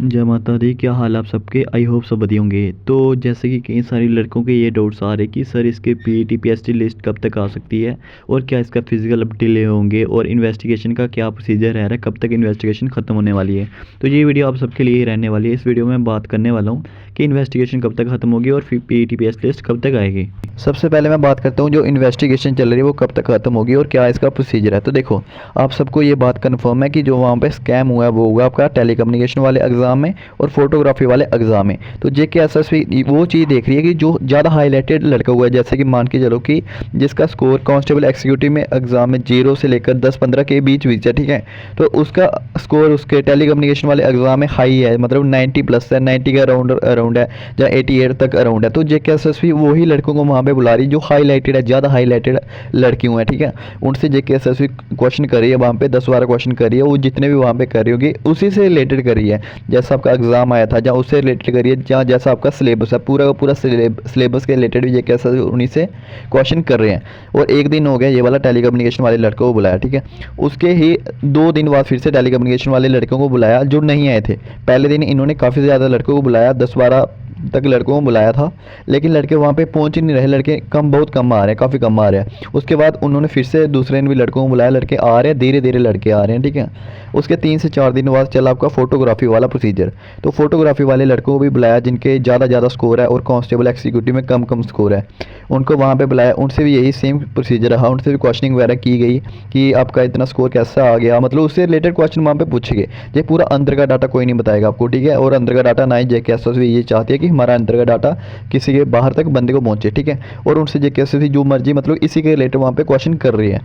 जय माता दी। क्या हाल आप सबके? आई होप सब बढ़िया होंगे। तो जैसे कि कई सारे लड़कों के ये डाउट्स आ रहे कि सर इसके पीईटी पीएचडी लिस्ट कब तक आ सकती है, और क्या इसका फिजिकल अब डिले होंगे, और इन्वेस्टिगेशन का क्या प्रोसीजर है, कब तक इन्वेस्टिगेशन ख़त्म होने वाली है। तो ये वीडियो आप सबके लिए ही रहने वाली है। इस वीडियो में बात करने वाला हूँ कि इन्वेस्टिगेशन कब तक ख़त्म होगी और फिर पीईटी पीएचडी लिस्ट कब तक आएगी। सबसे पहले मैं बात करता हूँ जो इन्वेस्टिगेशन चल रही है वो कब तक ख़त्म होगी और क्या इसका प्रोसीजर है। तो देखो, आप सबको ये बात कन्फर्म है कि जो वहाँ पे स्कैम हुआ है वो हुआ आपका टेलीकम्युनिकेशन वाले एग्ज़ाम में और फोटोग्राफी वाले एग्ज़ाम में। तो JKSSB वो चीज़ देख रही है कि जो ज़्यादा हाईलाइटेड लड़का हुआ है, जैसे कि मान के चलो कि जिसका स्कोर कांस्टेबल एग्जीक्यूटिव में एग्ज़ाम में 0 से लेकर 10-15 के बीच बीच है, ठीक है। तो उसका स्कोर उसके टेलीकम्युनिकेशन वाले एग्ज़ाम में हाई है, मतलब 90 प्लस है, 90 के अराउंड है या 88 तक अराउंड है। तो JKSSB वही लड़कों को वहाँ पे बुला रही है जो हाईलाइटेड है, ज़्यादा हाईलाइटेड लड़कियों हैं, ठीक है। उनसे JKSSB क्वेश्चन कर रही है, वहाँ पे 10-12 क्वेश्चन कर रही है, वो जितने भी वहाँ पे कर रही होगी उसी से रिलेटेड कर रही है। जैसा आपका एग्जाम आया था जहाँ उससे रिलेटेड करिए, जहाँ जैसा आपका सिलेबस है पूरा का पूरा सिलेबस के रिलेटेड भी JKSSB उन्हीं से क्वेश्चन कर रहे हैं। और एक दिन हो गया ये वाला टेलीकम्युनिकेशन वाले लड़कों को बुलाया, ठीक है। उसके ही 2 दिन बाद फिर से टेलीकम्युनिकेशन वाले लड़कों को बुलाया जो नहीं आए थे। पहले दिन इन्होंने काफ़ी ज़्यादा लड़कों को बुलाया, 10-12 तक लड़कों को बुलाया था, लेकिन लड़के वहाँ पे पहुँच ही नहीं रहे। लड़के बहुत कम आ रहे हैं, काफ़ी कम आ रहे हैं। उसके बाद उन्होंने फिर से दूसरे दिन भी लड़कों को बुलाया, लड़के आ रहे हैं, धीरे धीरे लड़के आ रहे हैं, ठीक है। उसके 3 से 4 दिन बाद चला आपका फोटोग्राफी वाला प्रोसीजर। तो फोटोग्राफी वाले लड़कों को भी बुलाया जिनके ज़्यादा स्कोर है और कांस्टेबल एग्जीक्यूटिव में कम स्कोर है, उनको वहाँ पे बुलाया। उनसे भी यही सेम प्रोसीजर रहा, उनसे भी क्वेश्चनिंग वगैरह की गई कि आपका इतना स्कोर कैसा आ गया, मतलब उससे रिलेटेड क्वेश्चन वहाँ पे पूछे गए। ये पूरा अंदर का डाटा कोई नहीं बताएगा आपको, ठीक है। और अंदर का डाटा ना ही JKSSB ये चाहती है कि हमारा अंदर का डाटा किसी के बाहर तक बंदे को पहुँचे, ठीक है। और उनसे JKSSB जो मर्जी मतलब इसी के रिलेटेड वहाँ पे क्वेश्चन कर रही है।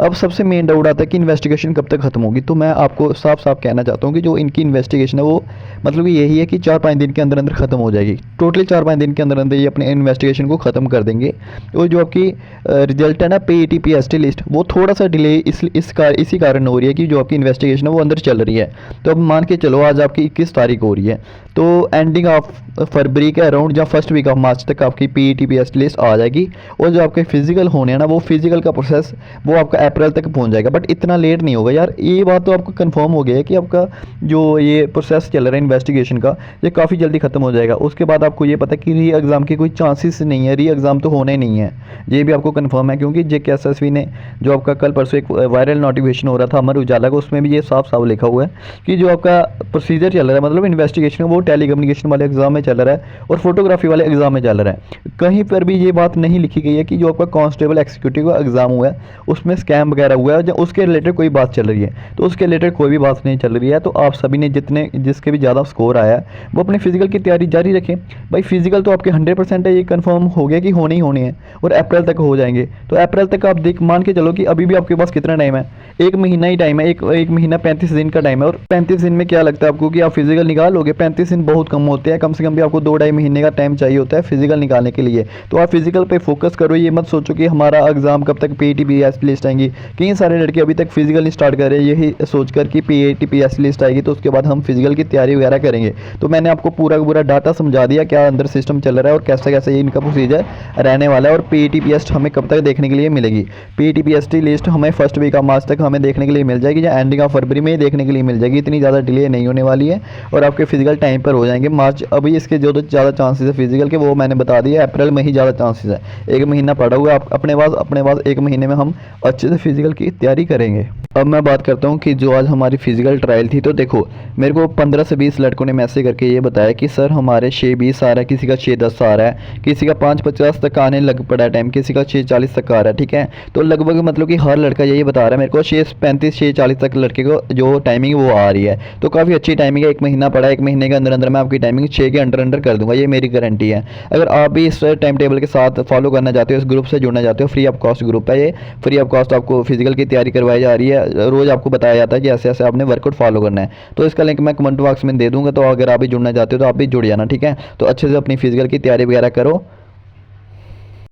अब सबसे मेन डाउट आता है कि इन्वेस्टिगेशन कब तक खत्म होगी। तो मैं आपको साफ साफ कहना चाहता हूँ कि जो इनकी इन्वेस्टिगेशन है वो मतलब यही है कि 4-5 दिन के अंदर अंदर खत्म हो जाएगी। टोटली 4-5 दिन के अंदर अंदर ये अपने इन्वेस्टिगेशन को खत्म कर देंगे। और जो आपकी रिजल्ट है ना पीईटी पीएचडी लिस्ट, वो थोड़ा सा डिले इसी कारण हो रही है कि जो आपकी इन्वेस्टिगेशन है वो अंदर चल रही है। तो अब मान के चलो आज आपकी 21 तारीख हो रही है, तो एंडिंग ऑफ फरवरी के अराउंड या फर्स्ट वीक ऑफ मार्च तक आपकी पीईटी पीएचडी लिस्ट आ जाएगी। और जो आपके फिजिकल होने हैं ना, वो फिजिकल का प्रोसेस वो आपका अप्रैल तक पहुंच जाएगा। बट इतना लेट नहीं होगा यार, ये बात तो आपको कंफर्म हो गया है कि आपका जो ये प्रोसेस चल रहा है इन्वेस्टिगेशन का, ये काफ़ी जल्दी खत्म हो जाएगा। उसके बाद आपको ये पता है कि री एग्ज़ाम की कोई चांसेस नहीं है, री एग्ज़ाम तो होने नहीं है, ये भी आपको कंफर्म है। क्योंकि JKSSB ने जो आपका कल परसों एक वायरल नोटिफिकेशन हो रहा था अमर उजाला का, उसमें भी ये साफ साफ लिखा हुआ है कि जो आपका प्रोसीजर चल रहा है मतलब इन्वेस्टिगेशन वो टेलीकम्युनिकेशन वाले एग्जाम में चल रहा है और फोटोग्राफी वाले एग्जाम में चल रहा है। कहीं पर भी ये बात नहीं लिखी गई है कि जो आपका कांस्टेबल एग्जीक्यूटिव का एग्जाम हुआ है उसमें स्कैम वगैरह हुआ है, उसके रिलेटेड कोई बात चल रही है। तो उसके रिलेटेड कोई भी बात नहीं चल रही है। तो आप सभी ने जिसके भी ज़्यादा स्कोर आया है वो अपने फिजिकल की तैयारी जारी रखें। भाई फिजिकल तो आपके 100% है, ये कन्फर्म हो गया कि होने ही होने हैं और अप्रैल तक हो जाएंगे। तो अप्रैल तक आप मान के चलो कि अभी भी आपके पास कितना टाइम है, 1 महीना ही टाइम है। एक महीना 35 दिन का टाइम है। और 35 दिन में क्या लगता है आपको कि आप फिजिकल निकाल लोगे? 35 दिन बहुत कम होते हैं, कम से कम भी आपको 2-2.5 महीने का टाइम चाहिए होता है फिजिकल निकालने के लिए। तो आप फिजिकल पे फोकस करो, ये मत सोचो कि हमारा एग्जाम कब तक पीईटी पीएचडी लिस्ट आएंगी। कई सारे लड़के अभी तक फिजिकल नहीं स्टार्ट कर रहे हैं यही सोचकर कि पीईटी पीएचडी लिस्ट आएगी तो उसके बाद हम फिजिकल की तैयारी वगैरह करेंगे। तो मैंने आपको पूरा का पूरा डाटा समझा दिया क्या अंदर सिस्टम चल रहा है और कैसे कैसे ये इनका प्रोसीजर रहने वाला है। और पीईटी पीएचडी हमें कब तक देखने के लिए मिलेगी? पीईटी पीएचडी लिस्ट हमें फर्स्ट वीक ऑफ मार्च तक हमें देखने के लिए मिल जाएगी या एंडिंग ऑफ फरवरी में देखने के लिए मिल जाएगी। इतनी ज़्यादा डिले नहीं होने वाली है और आपके फिजिकल टाइम पर हो जाएंगे। मार्च अभी इसके जो ज़्यादा चांसेस है फिजिकल के वो मैंने बता दिया, अप्रैल में ही ज़्यादा चांसेस है। 1 महीना पड़ा हुआ है अपने पास 1 महीने में हम अच्छे से फिजिकल की तैयारी करेंगे। अब मैं बात करता हूँ कि जो आज हमारी फिजिकल ट्रायल थी, तो देखो मेरे को 15 से 20 लड़कों ने मैसेज करके ये बताया कि सर हमारे 6:20 आ रहा है, किसी का 6:10 आ रहा है, किसी का 5:50 तक आने लग पड़ा है टाइम, किसी का 6:40 तक आ रहा है, ठीक है। तो लगभग मतलब कि हर लड़का यही बता रहा है मेरे को 6:35 6:40 तक लड़के को जो टाइमिंग वो आ रही है। तो काफ़ी अच्छी टाइमिंग है, 1 महीना पड़ा है, 1 महीने के अंदर अंदर मैं आपकी टाइमिंग 6 के अंडर कर दूंगा, ये मेरी गारंटी है। अगर आप भी इस टाइम टेबल के साथ फॉलो करना चाहते हो, इस ग्रुप से जुड़ना चाहते हो, फ्री ऑफ कॉस्ट ग्रुप है ये, फ्री ऑफ कॉस्ट आपको फिजिकल की तैयारी करवाई जा रही है। रोज़ आपको बताया जाता है कि ऐसे ऐसे आपने वर्कआउट फॉलो करना है। तो इसका लिंक मैं कमेंट बॉक्स में दे दूंगा, तो अगर आप भी जुड़ना चाहते हो तो आप भी जुड़ जाना, ठीक है। तो अच्छे से अपनी फिजिकल की तैयारी वगैरह करो।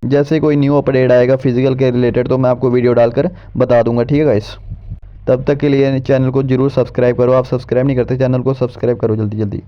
जैसे कोई न्यू अपडेट आएगा फिजिकल के रिलेटेड तो मैं आपको वीडियो डालकर बता दूंगा, ठीक है गाइस। तब तक के लिए चैनल को जरूर सब्सक्राइब करो। आप सब्सक्राइब नहीं करते चैनल को सब्सक्राइब करो जल्दी जल्दी।